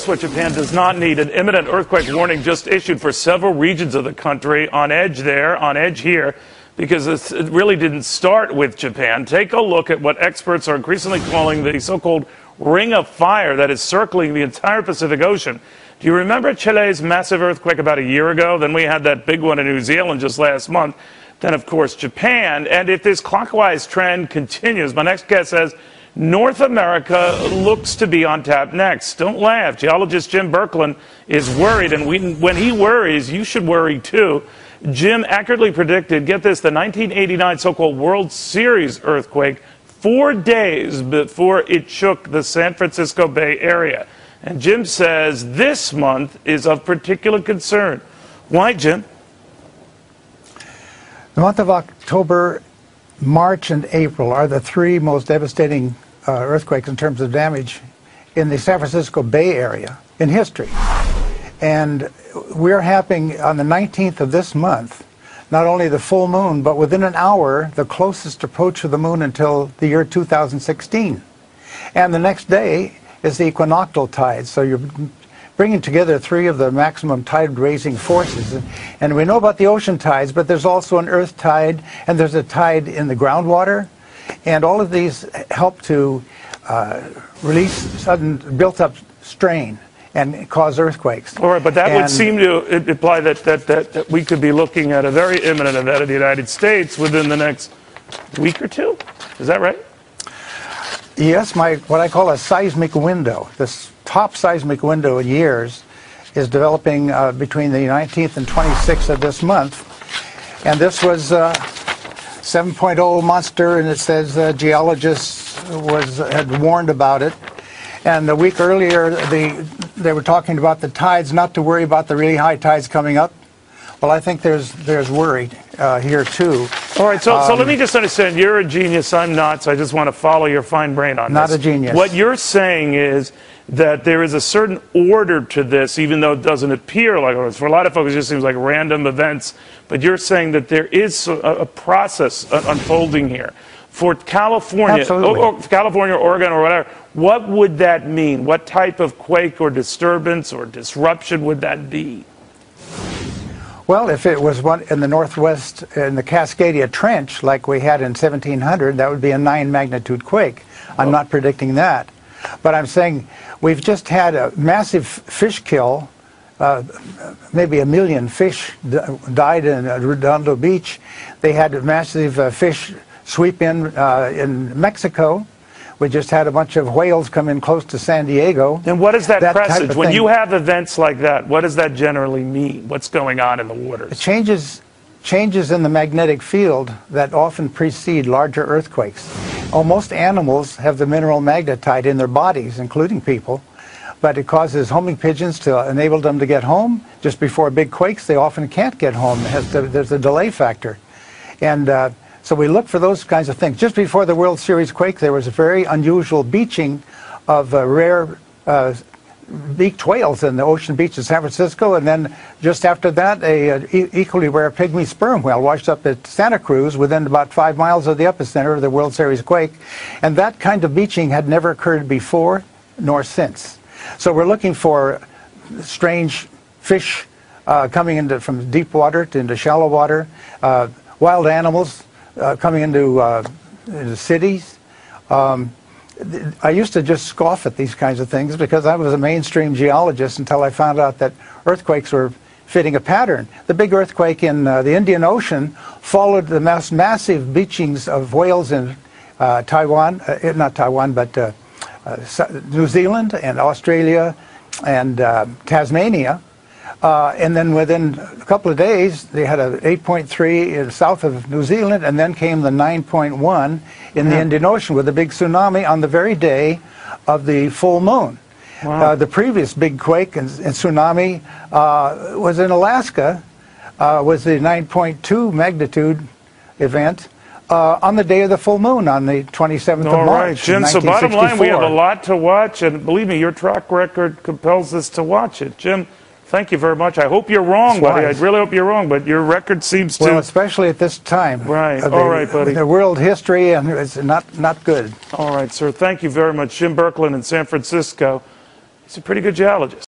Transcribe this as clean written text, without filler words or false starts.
what Japan does not need. An imminent earthquake warning just issued for several regions of the country. On edge there, on edge here, because it really didn't start with Japan. Take a look at what experts are increasingly calling the so-called ring of fire that is circling the entire Pacific Ocean. Do you remember Chile's massive earthquake about a year ago? Then we had that big one in New Zealand just last month. Then, of course, Japan. And if this clockwise trend continues, my next guest says North America looks to be on tap next. Don't laugh. Geologist Jim Berklund is worried, and when he worries, you should worry too. Jim accurately predicted, get this, the 1989 so-called World Series earthquake 4 days before it shook the San Francisco Bay Area. And Jim says this month is of particular concern. Why, Jim? The month of October, March, and April are the three most devastating earthquakes in terms of damage in the San Francisco Bay Area in history. And we're having, on the 19th of this month, not only the full moon, but within an hour, the closest approach of the moon until the year 2016. And the next day is the equinoctial tide. So you're bringing together three of the maximum tide-raising forces. And we know about the ocean tides, but there's also an earth tide, and there's a tide in the groundwater. And all of these help to release sudden built-up strain and cause earthquakes. All right, but that would seem to imply that we could be looking at a very imminent event in the United States within the next week or two. Is that right? Yes, what I call a seismic window. This top seismic window in years is developing between the 19th and 26th of this month. And this was 7.0 monster, and it says geologists had warned about it. And a week earlier, they were talking about the tides, not to worry about the really high tides coming up. Well, I think there's worry here, too. All right, so let me just understand. You're a genius. I'm not, so I just want to follow your fine brain on this. Not a genius. What you're saying is that there is a certain order to this, even though it doesn't appear like it. For a lot of folks, it just seems like random events. But you're saying that there is a process unfolding here. For California, or California, Oregon, or whatever, what would that mean? What type of quake or disturbance or disruption would that be? Well, if it was one in the Northwest, in the Cascadia Trench, like we had in 1700, that would be a 9-magnitude quake. I'm not predicting that. But I'm saying we've just had a massive fish kill. Maybe 1 million fish died in Redondo Beach. They had a massive fish sweep in Mexico. We just had a bunch of whales come in close to San Diego. And what is that presage? When you have events like that, what does that generally mean? What's going on in the waters? It changes in the magnetic field that often precede larger earthquakes. Most animals have the mineral magnetite in their bodies, including people, but it causes homing pigeons to enable them to get home. Just before big quakes, they often can't get home. There's a delay factor. And so we look for those kinds of things. Just before the World Series quake, there was a very unusual beaching of rare beaked whales in the ocean beach of San Francisco, and then just after that, a equally rare pygmy sperm whale washed up at Santa Cruz within about 5 miles of the epicenter of the World Series quake. And that kind of beaching had never occurred before nor since. So we're looking for strange fish coming from deep water into shallow water, wild animals coming into cities. I used to just scoff at these kinds of things because I was a mainstream geologist until I found out that earthquakes were fitting a pattern. The big earthquake in the Indian Ocean followed the massive beachings of whales in Taiwan, not Taiwan, but New Zealand and Australia and Tasmania. And then within a couple of days, they had a 8.3 south of New Zealand, and then came the 9.1 in the Indian Ocean with a big tsunami on the very day of the full moon. Wow. The previous big quake and tsunami was in Alaska, was the 9.2 magnitude event on the day of the full moon, on the 27th of March. All right, Jim, so bottom line, we have a lot to watch, and believe me, your track record compels us to watch it. Jim, thank you very much. I hope you're wrong, buddy. I really hope you're wrong, but your record seems to... Well, especially at this time. Right. All right, buddy. The world history, and it's not good. All right, sir. Thank you very much. Jim Berklund in San Francisco. He's a pretty good geologist.